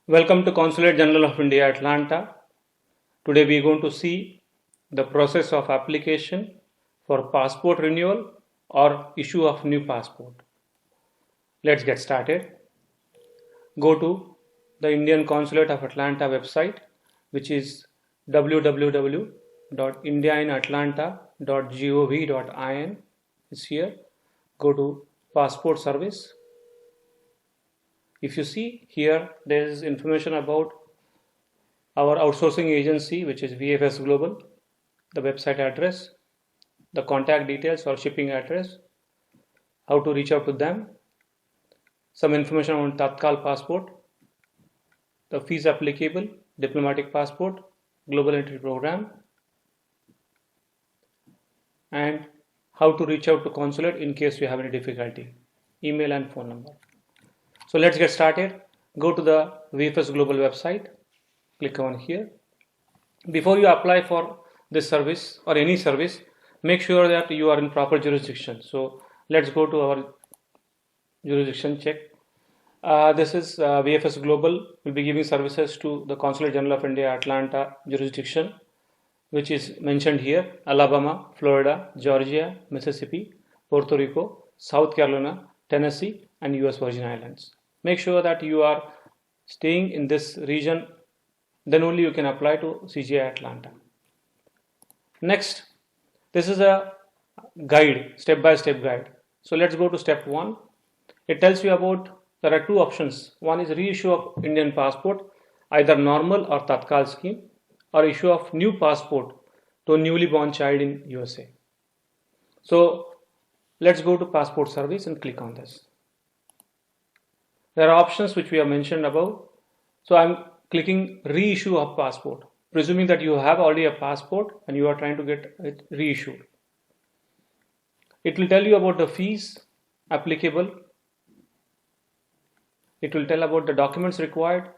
Welcome to Consulate General of India, Atlanta. Today we are going to see the process of application for passport renewal or issue of new passport. Let's get started. Go to the Indian Consulate of Atlanta website, which is www.indianatlanta.gov.in. It's here. Go to passport service. If you see here, there is information about our outsourcing agency, which is VFS Global, the website address, the contact details or shipping address, how to reach out to them, some information on Tatkal passport, the fees applicable, diplomatic passport, global entry program, and how to reach out to consulate in case you have any difficulty, email and phone number. So let's get started. Go to the VFS Global website, click on here. Before you apply for this service or any service, make sure that you are in proper jurisdiction. So let's go to our jurisdiction check. This is VFS Global will be giving services to the Consulate General of India Atlanta jurisdiction, which is mentioned here: Alabama, Florida, Georgia, Mississippi, Puerto Rico, South Carolina, Tennessee, and US Virgin Islands. Make sure that you are staying in this region, then only you can apply to CGI Atlanta. Next, this is a guide, step-by-step guide. So let's go to step 1. It tells you about, there are two options. One is reissue of Indian passport, either normal or Tatkal scheme, or issue of new passport to a newly born child in USA. So let's go to passport service and click on this. There are options which we have mentioned above. So I'm clicking reissue of passport, presuming that you have already a passport and you are trying to get it reissued. It will tell you about the fees applicable. It will tell about the documents required,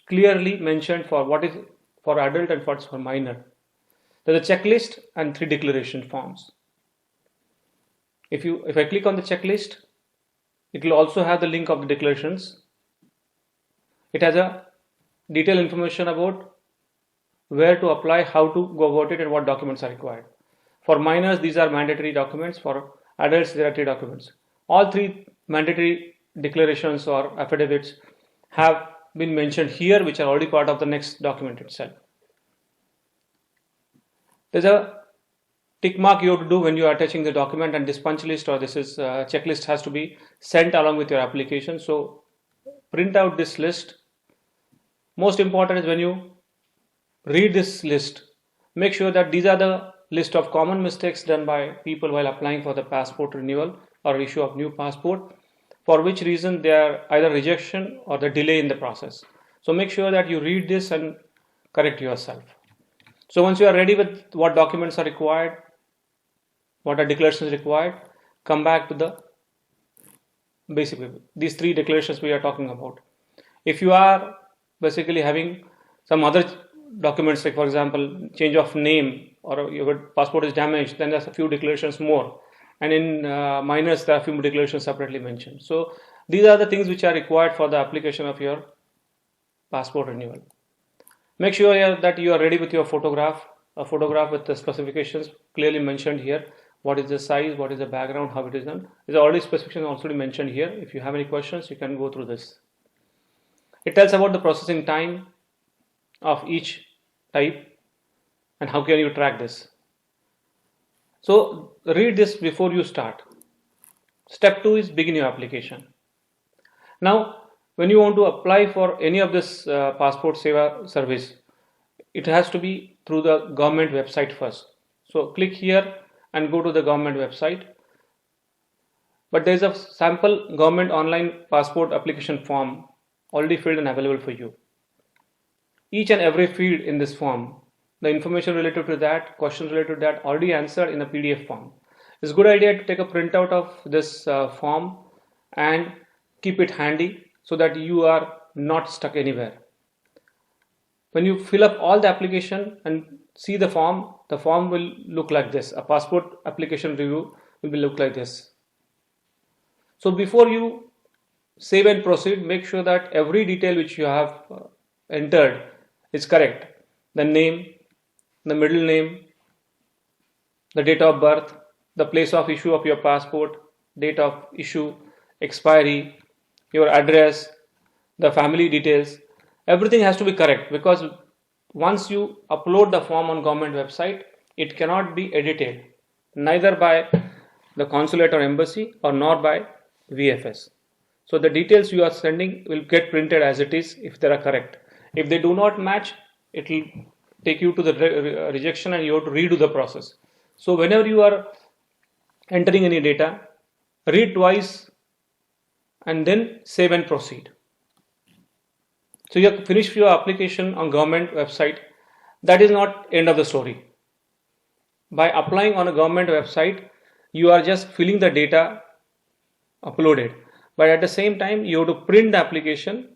clearly mentioned for what is for adult and what's for minor. There's a checklist and 3 declaration forms. If I click on the checklist, it will also have the link of the declarations. It has a detailed information about where to apply, how to go about it, and what documents are required. For minors, these are mandatory documents. For adults, there are 3 documents. All 3 mandatory declarations or affidavits have been mentioned here, which are already part of the next document itself. There's a tick mark you have to do when you are attaching the document, and this punch list or this is checklist has to be sent along with your application. So print out this list. Most important is when you read this list, make sure that these are the list of common mistakes done by people while applying for the passport renewal or issue of new passport, for which reason they are either rejection or the delay in the process. So make sure that you read this and correct yourself. So once you are ready with what documents are required, what are declarations required, come back to the these 3 declarations we are talking about. If you are basically having some other documents, like for example change of name or your passport is damaged, then there's a few declarations more, and in minors there are a few declarations separately mentioned. So these are the things which are required for the application of your passport renewal. Make sure that you are ready with your photograph, a photograph with the specifications clearly mentioned here. What is the size, what is the background, how it is done. There's already specifications also mentioned here. If you have any questions, you can go through this. It tells about the processing time of each type and how can you track this. So read this before you start. Step 2 is begin your application. Now, when you want to apply for any of this passport seva service, it has to be through the government website first. So click here and go to the government website. But there is a sample government online passport application form already filled and available for you. Each and every field in this form, the information related to that, questions related to that, already answered in a PDF form. It's a good idea to take a printout of this form and keep it handy so that you are not stuck anywhere. When you fill up all the application and see the form will look like this. A passport application review will look like this. So before you save and proceed. Make sure that every detail which you have entered is correct. The name, the middle name, the date of birth, the place of issue of your passport, date of issue, expiry, your address, the family details, everything has to be correct, because once you upload the form on government website, it cannot be edited, neither by the consulate or embassy or nor by VFS. So the details you are sending will get printed as it is if they are correct. If they do not match, it will take you to the rejection and you have to redo the process. So whenever you are entering any data, read twice and then save and proceed. So you have finished your application on government website. That is not end of the story. By applying on a government website, you are just filling the data uploaded. But at the same time, you have to print the application,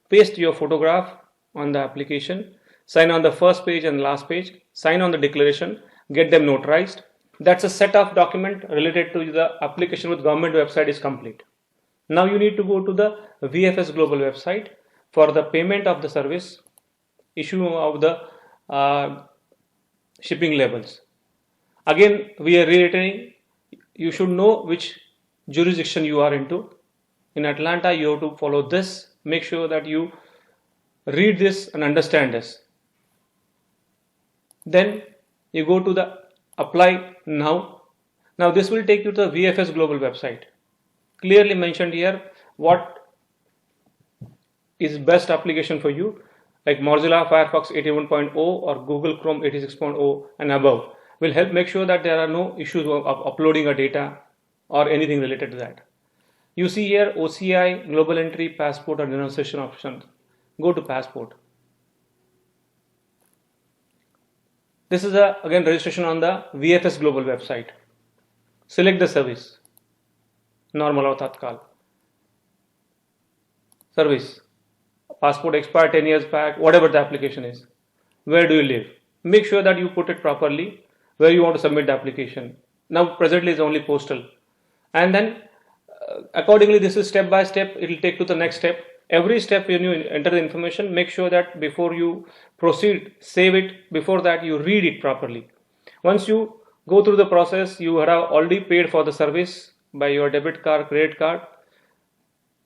paste your photograph on the application, sign on the first page and last page, sign on the declaration, get them notarized. That's a set of document related to the application with government website is complete. Now you need to go to the VFS Global website for the payment of the service, issue of the shipping labels. Again, we are reiterating, you should know which jurisdiction you are into. In Atlanta, you have to follow this. Make sure that you read this and understand this. Then you go to the apply now. Now this will take you to the VFS Global website. Clearly mentioned here what is best application for you, like Mozilla Firefox 81.0 or Google Chrome 86.0 and above, will help make sure that there are no issues of uploading a data or anything related to that. You see here OCI, global entry, passport or denunciation options. Go to passport. This is again registration on the VFS Global website. Select the service, normal or Tatkal. Service, passport expired 10 years back, whatever the application is. Where do you live? Make sure that you put it properly where you want to submit the application. Now presently is only postal. And then accordingly, this is step by step, it will take to the next step. Every step when you enter the information, make sure that before you proceed, save it. Before that, you read it properly. Once you go through the process, you have already paid for the service by your debit card, credit card,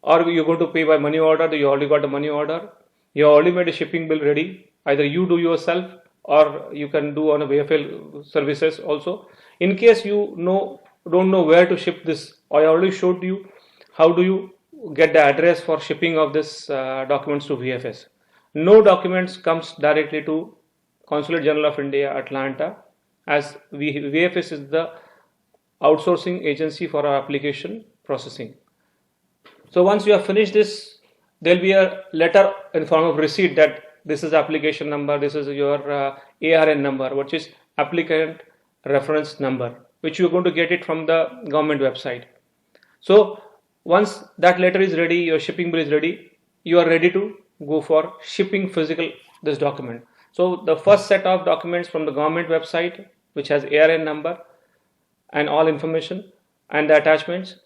or you're going to pay by money order. You already got a money order. You already made a shipping bill ready. Either you do yourself or you can do on a VFL services also. In case you don't know where to ship this, I already showed you how do you get the address for shipping of this documents to VFS. No documents comes directly to Consulate General of India, Atlanta, as VFS is the outsourcing agency for our application processing. So once you have finished this, there will be a letter in form of receipt that this is application number, this is your ARN number, which is applicant reference number, which you are going to get it from the government website. So once that letter is ready, your shipping bill is ready, you are ready to go for shipping physical this document. So the first set of documents from the government website, which has ARN number and all information and the attachments.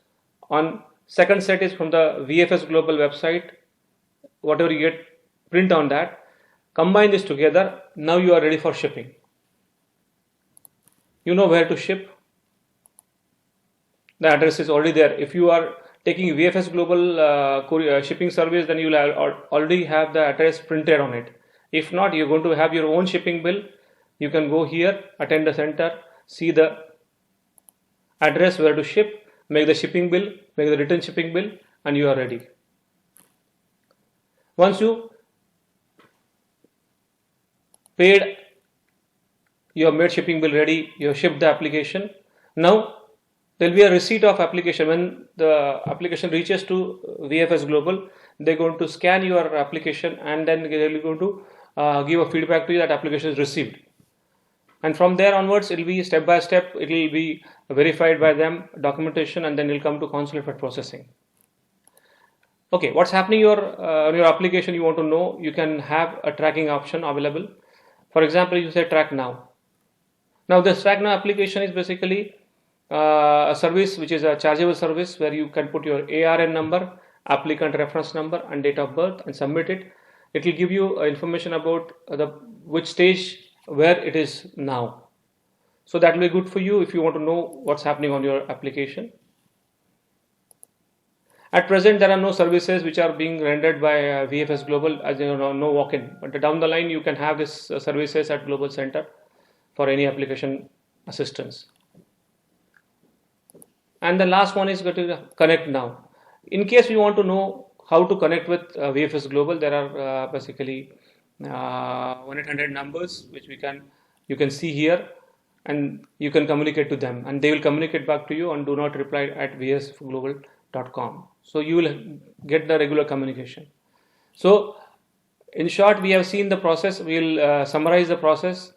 On second set is from the VFS Global website, whatever you get, print on that, combine this together. Now you are ready for shipping. You know where to ship. The address is already there. If you are taking VFS Global shipping service, then you will already have the address printed on it. If not, you're going to have your own shipping bill. You can go here, attend the center, see the address where to ship, make the shipping bill, make the return shipping bill, and you are ready. Once you paid, you have made shipping bill ready, you have shipped the application. Now there will be a receipt of application. When the application reaches to VFS Global, they're going to scan your application and then they're going to give a feedback to you that application is received. And from there onwards, it will be step by step, it will be verified by them, documentation, and then it will come to consulate for processing. Okay, what's happening on your application you want to know, you can have a tracking option available. For example, you say track now. Now this track now application is basically a service which is a chargeable service where you can put your ARN number applicant reference number and date of birth and submit it. It will give you information about the which stage where it is now. So that will be good for you if you want to know what's happening on your application. At present, there are no services which are being rendered by VFS Global, as you know, no walk-in. But down the line, you can have this services at Global Center for any application assistance. And the last one is going to connect now. In case we want to know how to connect with VFS Global, there are basically 1-800 numbers which you can see here, and you can communicate to them, and they will communicate back to you, and do not reply at vsglobal.com. So you will get the regular communication. So in short, we have seen the process. We will summarize the process.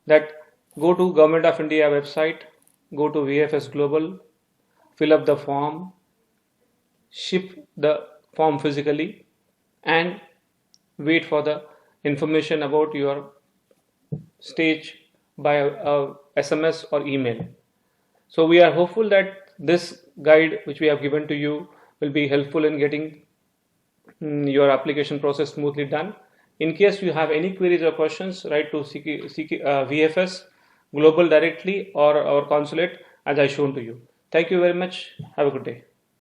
That go to Government of India website, go to VFS Global, fill up the form, ship the form physically, and wait for the information about your stage by SMS or email. So we are hopeful that this guide which we have given to you will be helpful in getting your application process smoothly done. In case you have any queries or questions, write to VFS Global directly or our consulate as I shown to you. Thank you very much. Have a good day.